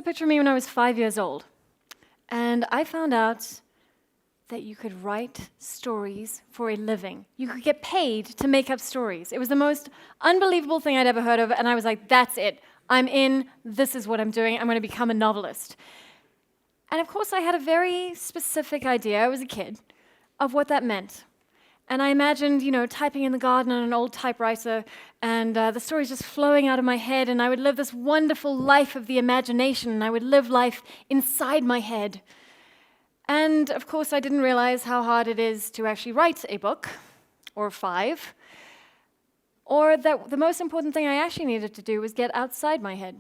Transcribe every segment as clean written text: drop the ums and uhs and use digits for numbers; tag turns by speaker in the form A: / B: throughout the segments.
A: picture of me when I was 5 years old. And I found out that you could write stories for a living. You could get paid to make up stories. It was the most unbelievable thing I'd ever heard of, and I was like, that's it. I'm in. This is what I'm doing. I'm going to become a novelist. And of course, I had a very specific idea, I was a kid, of what that meant. And I imagined, typing in the garden on an old typewriter, and the stories just flowing out of my head, and I would live this wonderful life of the imagination, and I would live life inside my head. And of course, I didn't realize how hard it is to actually write a book, or 5, or that the most important thing I actually needed to do was get outside my head.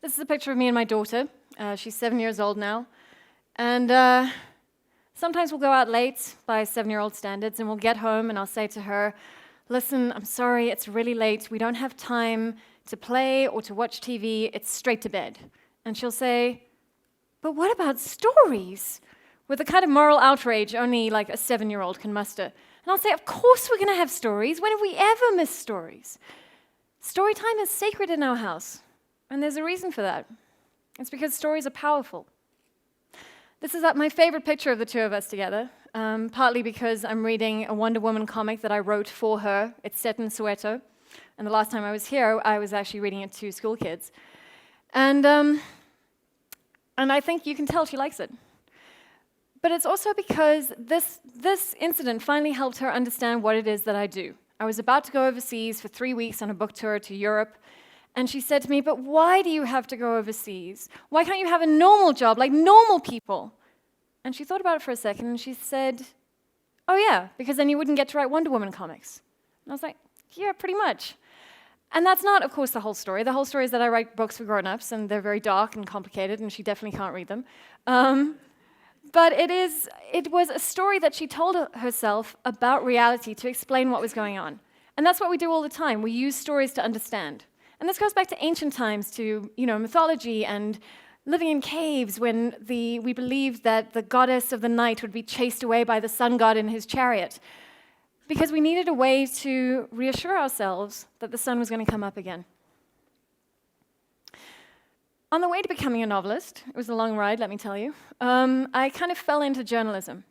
A: This is a picture of me and my daughter. She's 7 years old now. And sometimes we'll go out late by 7-year-old standards, and we'll get home, and I'll say to her, listen, I'm sorry, it's really late. We don't have time to play or to watch TV. It's straight to bed. And she'll say, but what about stories? With the kind of moral outrage only like a 7-year-old can muster. And I'll say, of course we're going to have stories. When have we ever missed stories? Story time is sacred in our house. And there's a reason for that. It's because stories are powerful. This is my favorite picture of the two of us together, partly because I'm reading a Wonder Woman comic that I wrote for her. It's set in Soweto. And the last time I was here, I was actually reading it to school kids. And I think you can tell she likes it. But it's also because this incident finally helped her understand what it is that I do. I was about to go overseas for 3 weeks on a book tour to Europe, and she said to me, but why do you have to go overseas? Why can't you have a normal job like normal people? And she thought about it for a second, and she said, oh yeah, because then you wouldn't get to write Wonder Woman comics. And I was like, yeah, pretty much. And that's not, of course, the whole story. The whole story is that I write books for grown-ups, and they're very dark and complicated, and she definitely can't read them. But it was a story that she told herself about reality to explain what was going on. And that's what we do all the time. We use stories to understand. And this goes back to ancient times, to mythology and living in caves when we believed that the goddess of the night would be chased away by the sun god in his chariot. Because we needed a way to reassure ourselves that the sun was going to come up again. On the way to becoming a novelist, it was a long ride, let me tell you, I kind of fell into journalism.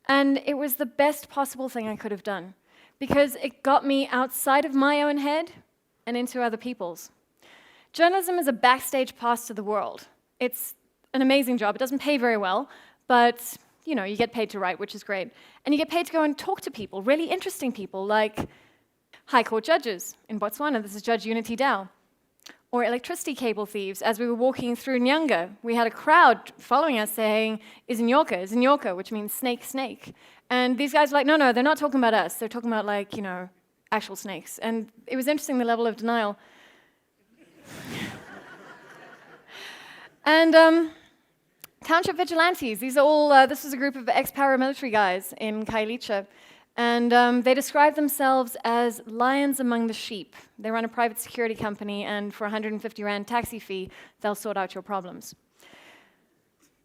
A: And it was the best possible thing I could have done, because it got me outside of my own head and into other people's. Journalism is a backstage pass to the world. It's an amazing job. It doesn't pay very well, but you get paid to write, which is great. And you get paid to go and talk to people, really interesting people, like High Court judges in Botswana. This is Judge Unity Dow. Or electricity cable thieves. As we were walking through Nyanga, we had a crowd following us saying, Izinyoka, which means snake, snake. And these guys were like, no, they're not talking about us. They're talking about, actual snakes. And it was interesting, the level of denial. And township vigilantes. These are all, this was a group of ex-paramilitary guys in Khayelitsha. And they describe themselves as lions among the sheep. They run a private security company, and for 150 Rand taxi fee, they'll sort out your problems.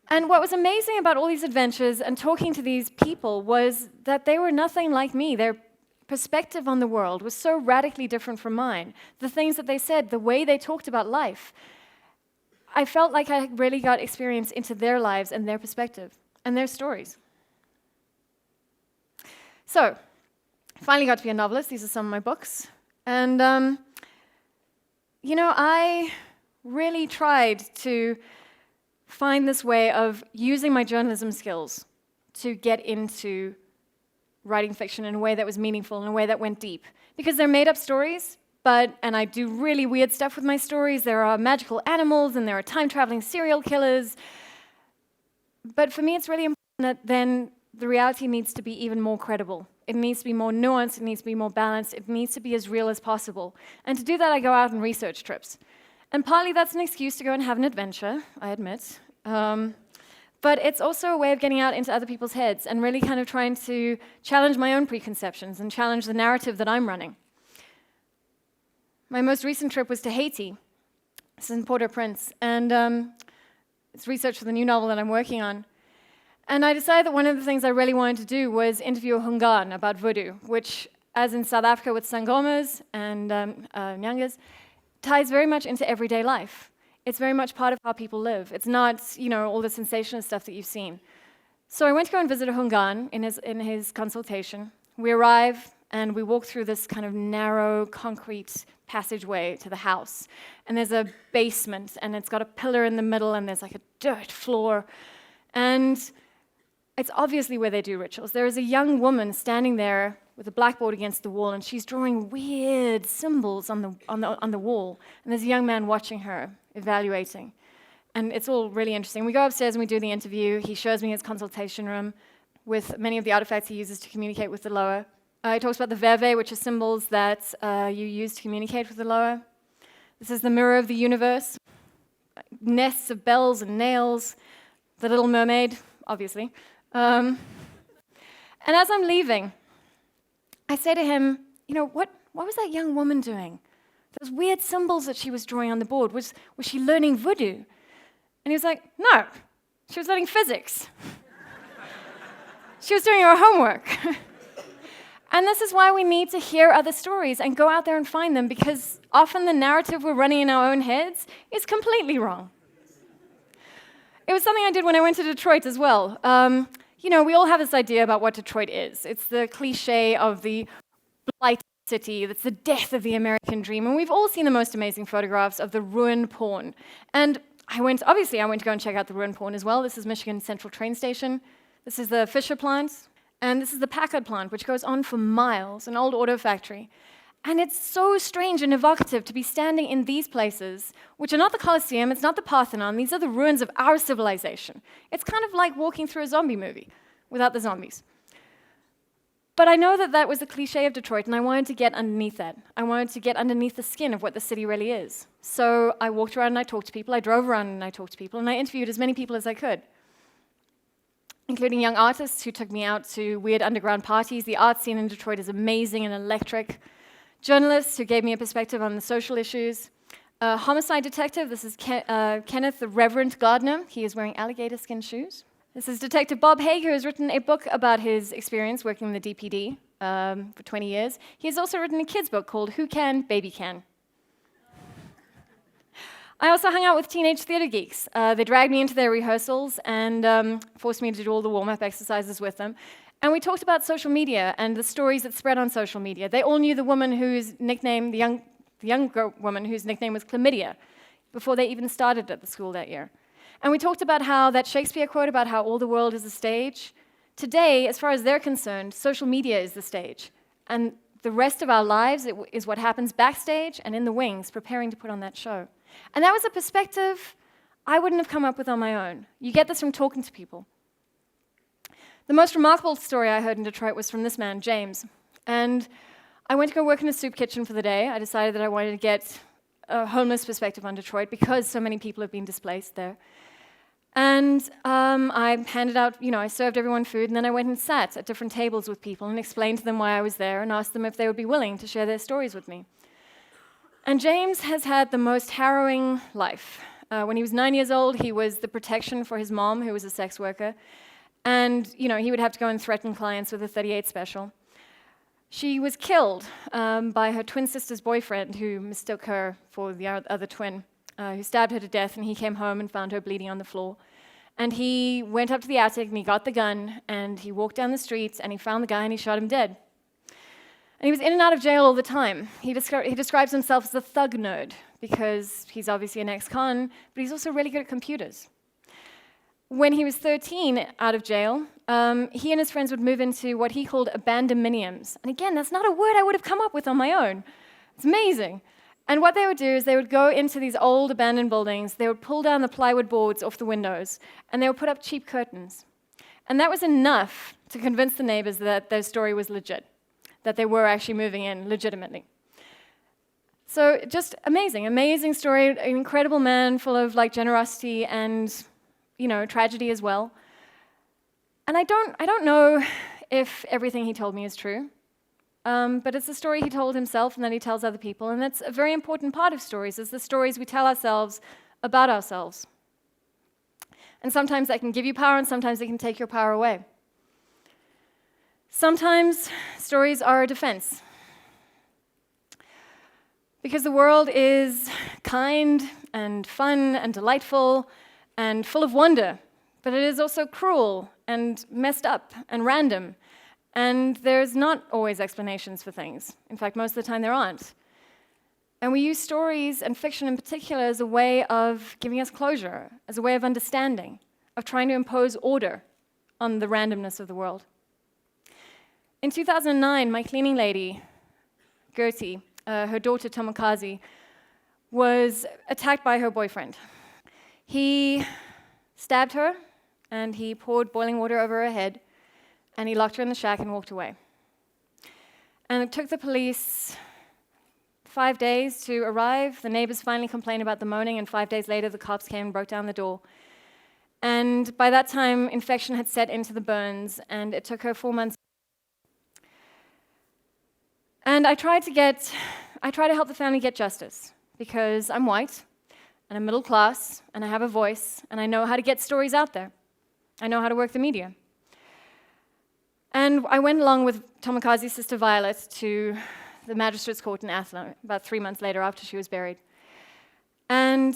A: And what was amazing about all these adventures and talking to these people was that they were nothing like me. Their perspective on the world was so radically different from mine. The things that they said, the way they talked about life, I felt like I really got experience into their lives and their perspective and their stories. So, finally got to be a novelist. These are some of my books. And, I really tried to find this way of using my journalism skills to get into writing fiction in a way that was meaningful, in a way that went deep. Because they're made-up stories, and I do really weird stuff with my stories. There are magical animals, and there are time-traveling serial killers. But for me, it's really important that then the reality needs to be even more credible. It needs to be more nuanced, it needs to be more balanced, it needs to be as real as possible. And to do that, I go out on research trips. And partly that's an excuse to go and have an adventure, I admit. But it's also a way of getting out into other people's heads and really kind of trying to challenge my own preconceptions and challenge the narrative that I'm running. My most recent trip was to Haiti. This is in Port-au-Prince, and it's research for the new novel that I'm working on. And I decided that one of the things I really wanted to do was interview a Hungan about vodou, which, as in South Africa with sangomas and nyangas, ties very much into everyday life. It's very much part of how people live. It's not, all the sensationalist stuff that you've seen. So I went to go and visit Hungan in his consultation. We arrive, and we walk through this kind of narrow concrete passageway to the house. And there's a basement, and it's got a pillar in the middle, and there's like a dirt floor. And it's obviously where they do rituals. There is a young woman standing there with a blackboard against the wall, and she's drawing weird symbols on the wall. And there's a young man watching her, evaluating. And it's all really interesting. We go upstairs and we do the interview. He shows me his consultation room with many of the artifacts he uses to communicate with the lower. He talks about the veve, which are symbols that you use to communicate with the lower. This is the mirror of the universe. Nests of bells and nails. The Little Mermaid, obviously. And as I'm leaving, I say to him, what was that young woman doing? Those weird symbols that she was drawing on the board, was she learning vodou? And he was like, no, she was learning physics. She was doing her homework. And this is why we need to hear other stories and go out there and find them, because often the narrative we're running in our own heads is completely wrong. It was something I did when I went to Detroit as well. We all have this idea about what Detroit is. It's the cliche of the blighted city, that's the death of the American dream. And we've all seen the most amazing photographs of the ruined pawn. And I went to go and check out the ruined pawn as well. This is Michigan Central Train Station. This is the Fisher plant. And this is the Packard plant, which goes on for miles, an old auto factory. And it's so strange and evocative to be standing in these places, which are not the Colosseum, it's not the Parthenon, these are the ruins of our civilization. It's kind of like walking through a zombie movie, without the zombies. But I know that that was the cliche of Detroit, and I wanted to get underneath that. I wanted to get underneath the skin of what the city really is. So I walked around and I talked to people, I drove around and I talked to people, and I interviewed as many people as I could, including young artists who took me out to weird underground parties. The art scene in Detroit is amazing and electric. Journalists who gave me a perspective on the social issues. A homicide detective, this is Kenneth the Reverend Gardner. He is wearing alligator skin shoes. This is Detective Bob Haig, who has written a book about his experience working in the DPD for 20 years. He has also written a kid's book called Who Can, Baby Can. I also hung out with teenage theater geeks. They dragged me into their rehearsals and forced me to do all the warm-up exercises with them. And we talked about social media and the stories that spread on social media. They all knew the woman whose nickname, the young woman whose nickname was Chlamydia, before they even started at the school that year. And we talked about how that Shakespeare quote about how all the world is a stage. Today, as far as they're concerned, social media is the stage. And the rest of our lives is what happens backstage and in the wings, preparing to put on that show. And that was a perspective I wouldn't have come up with on my own. You get this from talking to people. The most remarkable story I heard in Detroit was from this man, James. And I went to go work in a soup kitchen for the day. I decided that I wanted to get a homeless perspective on Detroit because so many people have been displaced there. And I handed out, I served everyone food, and then I went and sat at different tables with people and explained to them why I was there and asked them if they would be willing to share their stories with me. And James has had the most harrowing life. When he was 9 years old, he was the protection for his mom, who was a sex worker. And, he would have to go and threaten clients with a .38 special. She was killed by her twin sister's boyfriend, who mistook her for the other twin, who stabbed her to death, and he came home and found her bleeding on the floor. And he went up to the attic, and he got the gun, and he walked down the streets, and he found the guy, and he shot him dead. And he was in and out of jail all the time. He describes himself as a thug nerd, because he's obviously an ex-con, but he's also really good at computers. When he was 13, out of jail, he and his friends would move into what he called abandonminiums. And again, that's not a word I would have come up with on my own. It's amazing. And what they would do is they would go into these old abandoned buildings, they would pull down the plywood boards off the windows, and they would put up cheap curtains. And that was enough to convince the neighbors that their story was legit, that they were actually moving in legitimately. So just amazing, amazing story, an incredible man full of generosity and tragedy as well. And I don't know if everything he told me is true, but it's a story he told himself and then he tells other people, and that's a very important part of stories, is the stories we tell ourselves about ourselves. And sometimes that can give you power, and sometimes it can take your power away. Sometimes stories are a defense. Because the world is kind and fun and delightful and full of wonder, but it is also cruel and messed up and random. And there's not always explanations for things. In fact, most of the time there aren't. And we use stories, and fiction in particular, as a way of giving us closure, as a way of understanding, of trying to impose order on the randomness of the world. In 2009, my cleaning lady, Gertie, her daughter Tomokazi, was attacked by her boyfriend. He stabbed her, and he poured boiling water over her head, and he locked her in the shack and walked away. And it took the police 5 days to arrive. The neighbors finally complained about the moaning, and 5 days later the cops came and broke down the door. And by that time, infection had set into the burns, and it took her 4 months. And I tried to help the family get justice, because I'm white, and I'm middle class, and I have a voice, and I know how to get stories out there. I know how to work the media. And I went along with Tomokazi's sister Violet to the magistrate's court in Athlone about 3 months later after she was buried. And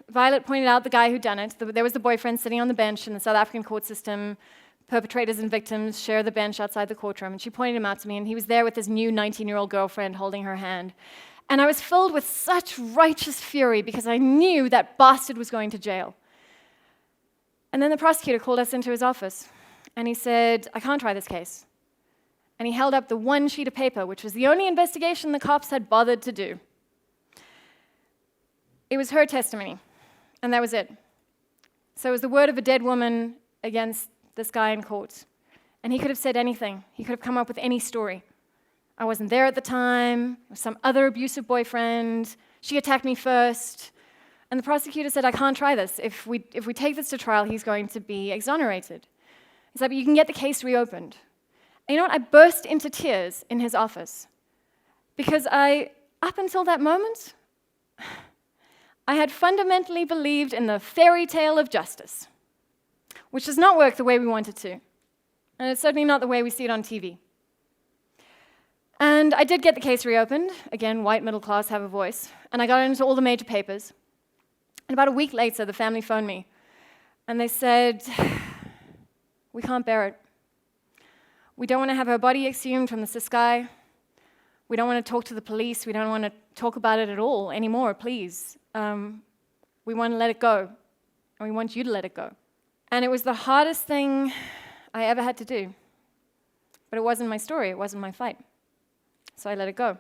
A: Violet pointed out the guy who'd done it. There was the boyfriend sitting on the bench in the South African court system. Perpetrators and victims share the bench outside the courtroom, and she pointed him out to me, and he was there with his new 19-year-old girlfriend holding her hand. And I was filled with such righteous fury because I knew that bastard was going to jail. And then the prosecutor called us into his office, and he said, "I can't try this case." And he held up the one sheet of paper, which was the only investigation the cops had bothered to do. It was her testimony, and that was it. So it was the word of a dead woman against this guy in court. And he could have said anything. He could have come up with any story. I wasn't there at the time. It was some other abusive boyfriend. She attacked me first. And the prosecutor said, "I can't try this. If we take this to trial, he's going to be exonerated." He said, "But you can get the case reopened." And you know what? I burst into tears in his office. Because up until that moment, I had fundamentally believed in the fairy tale of justice, which does not work the way we want it to. And it's certainly not the way we see it on TV. And I did get the case reopened. Again, white, middle class, have a voice. And I got it into all the major papers. And about a week later, the family phoned me. And they said, "We can't bear it. We don't want to have her body exhumed from the Siskai. We don't want to talk to the police. We don't want to talk about it at all anymore, please. We want to let it go. And we want you to let it go." And it was the hardest thing I ever had to do. But it wasn't my story. It wasn't my fight. So I let it go.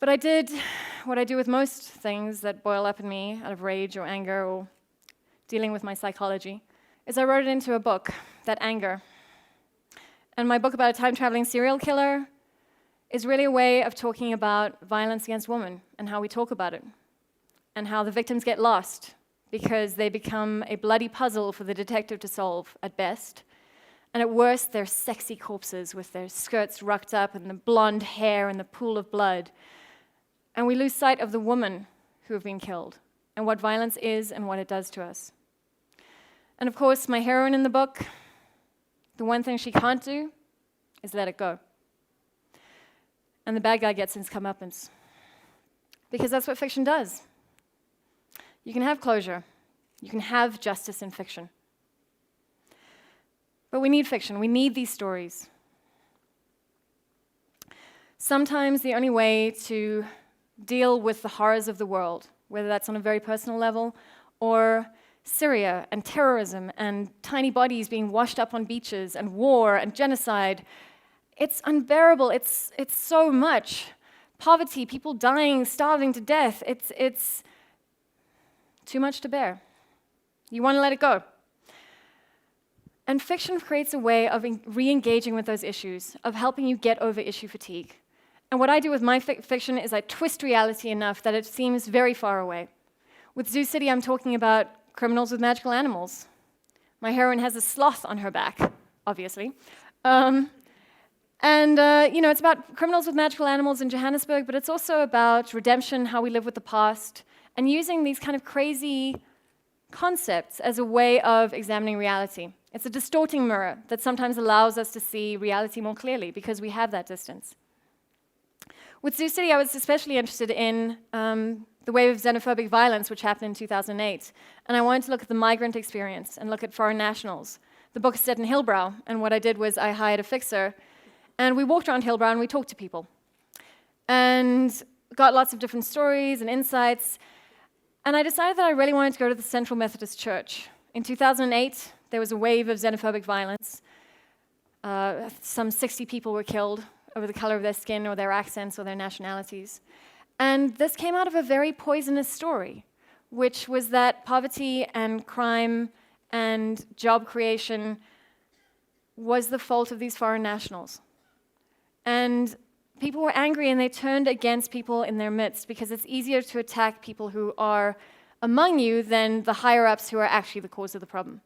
A: But I did what I do with most things that boil up in me out of rage or anger or dealing with my psychology, is I wrote it into a book, that anger. And my book about a time-traveling serial killer is really a way of talking about violence against women and how we talk about it, and how the victims get lost because they become a bloody puzzle for the detective to solve at best. And at worst, they're sexy corpses with their skirts rucked up and the blonde hair and the pool of blood. And we lose sight of the women who have been killed and what violence is and what it does to us. And of course, my heroine in the book, the one thing she can't do is let it go. And the bad guy gets his comeuppance. Because that's what fiction does. You can have closure. You can have justice in fiction. But we need fiction. We need these stories. Sometimes the only way to deal with the horrors of the world, whether that's on a very personal level, or Syria and terrorism and tiny bodies being washed up on beaches and war and genocide, it's unbearable. It's so much. Poverty, people dying, starving to death. It's too much to bear. You want to let it go. And fiction creates a way of re-engaging with those issues, of helping you get over issue fatigue. And what I do with my fiction is I twist reality enough that it seems very far away. With Zoo City, I'm talking about criminals with magical animals. My heroine has a sloth on her back, obviously. It's about criminals with magical animals in Johannesburg, but it's also about redemption, how we live with the past, and using these kind of crazy concepts as a way of examining reality. It's a distorting mirror that sometimes allows us to see reality more clearly because we have that distance. With Sioux City, I was especially interested in the wave of xenophobic violence which happened in 2008. And I wanted to look at the migrant experience and look at foreign nationals. The book is set in Hillbrow, and what I did was I hired a fixer, and we walked around Hillbrow and we talked to people. And got lots of different stories and insights. And I decided that I really wanted to go to the Central Methodist Church. In 2008, there was a wave of xenophobic violence. Some 60 people were killed over the color of their skin or their accents or their nationalities. And this came out of a very poisonous story, which was that poverty and crime and job creation was the fault of these foreign nationals. And people were angry and they turned against people in their midst because it's easier to attack people who are among you than the higher-ups who are actually the cause of the problem.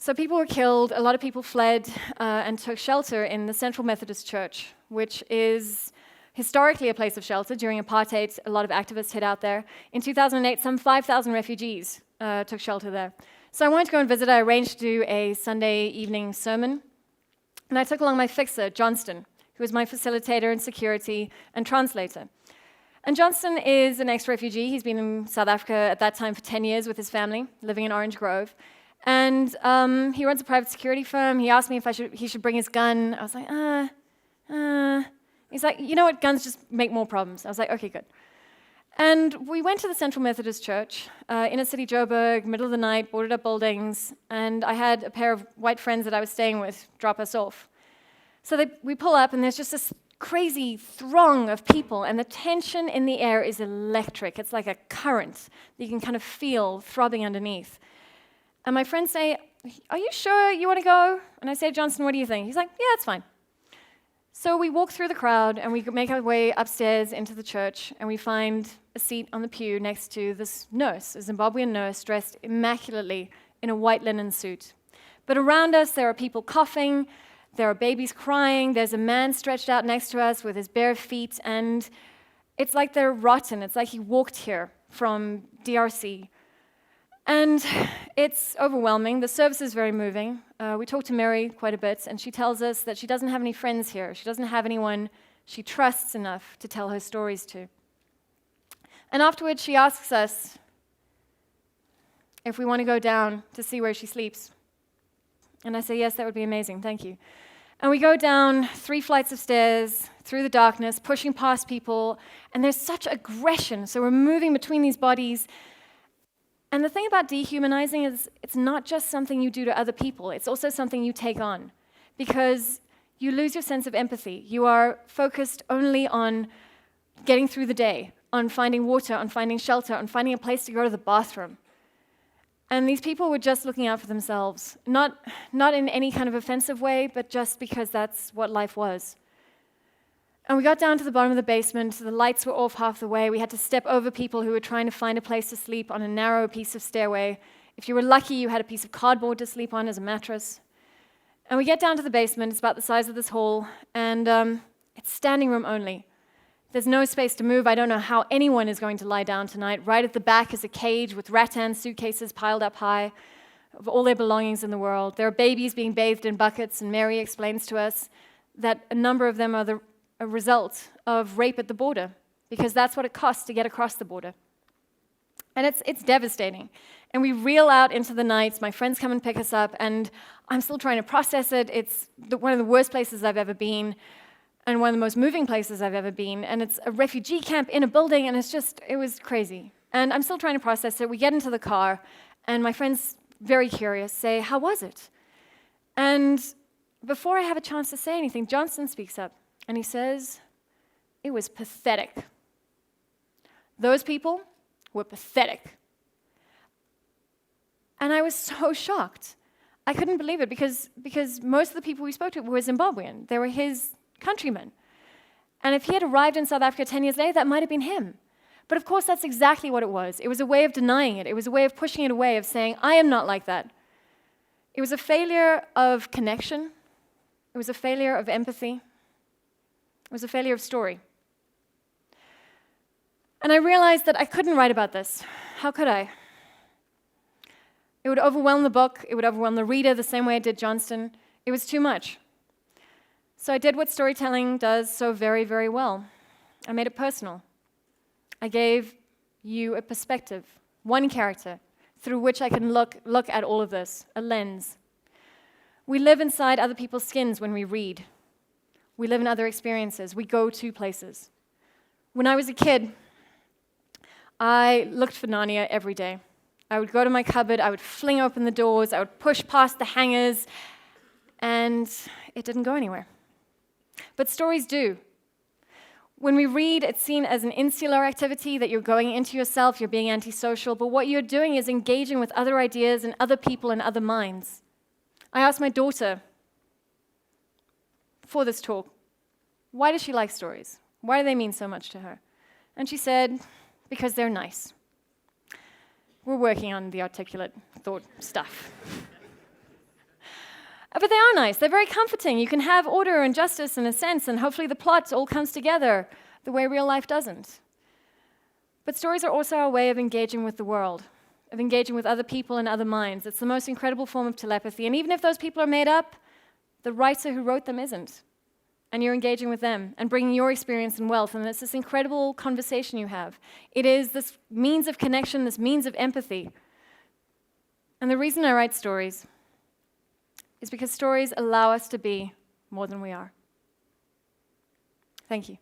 A: So people were killed, a lot of people fled and took shelter in the Central Methodist Church, which is historically a place of shelter. During apartheid, a lot of activists hid out there. In 2008, some 5,000 refugees took shelter there. So I wanted to go and visit. I arranged to do a Sunday evening sermon. And I took along my fixer, Johnston, who was my facilitator and security and translator. And Johnston is an ex-refugee. He's been in South Africa at that time for 10 years with his family, living in Orange Grove. And he runs a private security firm. He asked me if he should bring his gun. I was like, He's like, you know what, guns just make more problems. I was like, okay, good. And we went to the Central Methodist Church, inner city Joburg, middle of the night, boarded up buildings, and I had a pair of white friends that I was staying with drop us off. So we pull up, and there's just this crazy throng of people, and the tension in the air is electric. It's like a current that you can kind of feel throbbing underneath. And my friends say, are you sure you want to go? And I say, Johnston, what do you think? He's like, yeah, it's fine. So we walk through the crowd, and we make our way upstairs into the church, and we find a seat on the pew next to this nurse, a Zimbabwean nurse dressed immaculately in a white linen suit. But around us, there are people coughing, there are babies crying, there's a man stretched out next to us with his bare feet, and it's like they're rotten. It's like he walked here from DRC. And it's overwhelming. The service is very moving. We talked to Mary quite a bit, and she tells us that she doesn't have any friends here. She doesn't have anyone she trusts enough to tell her stories to. And afterwards, she asks us if we want to go down to see where she sleeps. And I say, yes, that would be amazing, thank you. And we go down 3 flights of stairs through the darkness, pushing past people, and there's such aggression. So we're moving between these bodies. And the thing about dehumanizing is it's not just something you do to other people, it's also something you take on, because you lose your sense of empathy. You are focused only on getting through the day, on finding water, on finding shelter, on finding a place to go to the bathroom. And these people were just looking out for themselves, not in any kind of offensive way, but just because that's what life was. And we got down to the bottom of the basement. The lights were off half the way. We had to step over people who were trying to find a place to sleep on a narrow piece of stairway. If you were lucky, you had a piece of cardboard to sleep on as a mattress. And we get down to the basement. It's about the size of this hall, and it's standing room only. There's no space to move. I don't know how anyone is going to lie down tonight. Right at the back is a cage with rattan suitcases piled up high of all their belongings in the world. There are babies being bathed in buckets, and Mary explains to us that a number of them are a result of rape at the border, because that's what it costs to get across the border. And it's devastating. And we reel out into the night. My friends come and pick us up, and I'm still trying to process it. It's one of the worst places I've ever been, and one of the most moving places I've ever been. And it's a refugee camp in a building, and it was crazy. And I'm still trying to process it. We get into the car, and my friends, very curious, say, how was it? And before I have a chance to say anything, Johnston speaks up. And he says, it was pathetic. Those people were pathetic. And I was so shocked. I couldn't believe it because most of the people we spoke to were Zimbabwean. They were his countrymen. And if he had arrived in South Africa 10 years later, that might have been him. But of course, that's exactly what it was. It was a way of denying it. It was a way of pushing it away, of saying, I am not like that. It was a failure of connection. It was a failure of empathy. It was a failure of story. And I realized that I couldn't write about this. How could I? It would overwhelm the book. It would overwhelm the reader the same way it did Johnston. It was too much. So I did what storytelling does so very, very well. I made it personal. I gave you a perspective, one character, through which I can look at all of this, a lens. We live inside other people's skins when we read. We live in other experiences. We go to places. When I was a kid, I looked for Narnia every day. I would go to my cupboard, I would fling open the doors, I would push past the hangers, and it didn't go anywhere. But stories do. When we read, it's seen as an insular activity, that you're going into yourself, you're being antisocial, but what you're doing is engaging with other ideas and other people and other minds. I asked my daughter for this talk, why does she like stories? Why do they mean so much to her? And she said, because they're nice. We're working on the articulate thought stuff. But they are nice. They're very comforting. You can have order and justice in a sense, and hopefully the plot all comes together the way real life doesn't. But stories are also a way of engaging with the world, of engaging with other people and other minds. It's the most incredible form of telepathy. And even if those people are made up, the writer who wrote them isn't. And you're engaging with them and bringing your experience and wealth, and it's this incredible conversation you have. It is this means of connection, this means of empathy. And the reason I write stories is because stories allow us to be more than we are. Thank you.